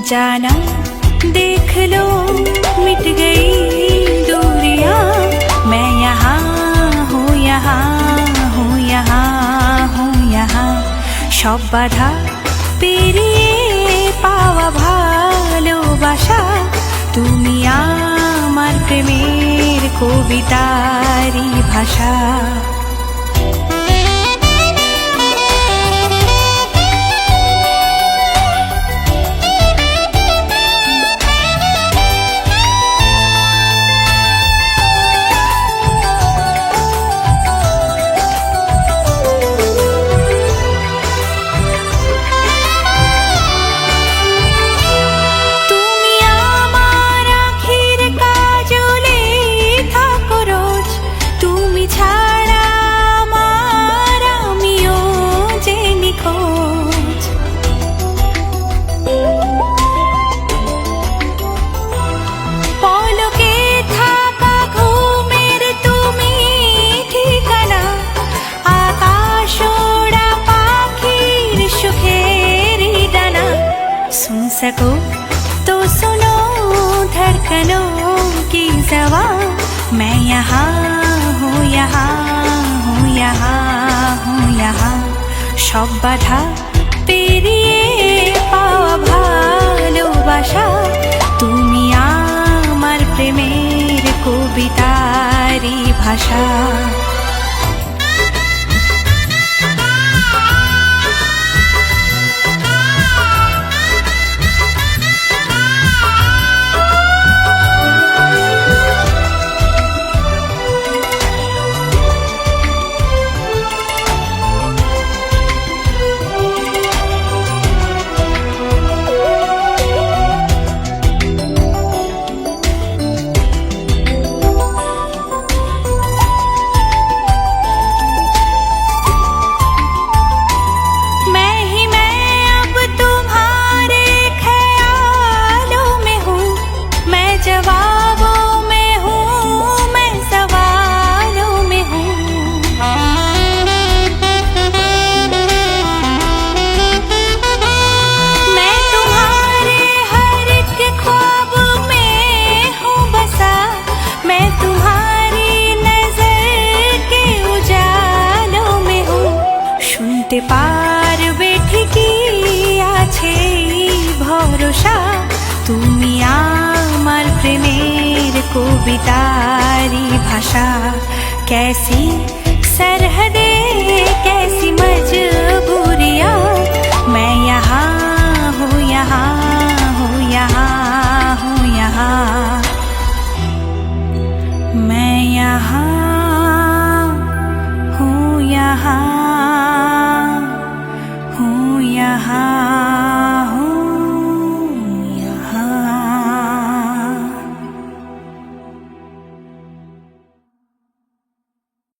जाना देख लो मिट गई दूरियां, मैं यहाँ हूँ यहाँ हूँ यहाँ हूँ यहाँ। सब बाधा पेरिये पावा भालोबाशा, তুমি আমার প্রেমের কবিতারই ভাষা। सको तो सुनो धड़कनों की ज़बान, मैं यहाँ हूँ यहाँ हूँ यहाँ हूँ यहाँ। सब बाधा पेरिये पावा ভালোবাসা, তুমি আমার প্রেমের কবিতারই ভাষা। পারবে ঠিকই আছে ভরসা, তুমি আমার প্রেমের কবিতারই ভাষা। कैसी सरहदे कैसी मजबूरियाँ, मैं यहाँ हूँ यहाँ हूँ यहाँ हूँ यहाँ, मैं यहाँ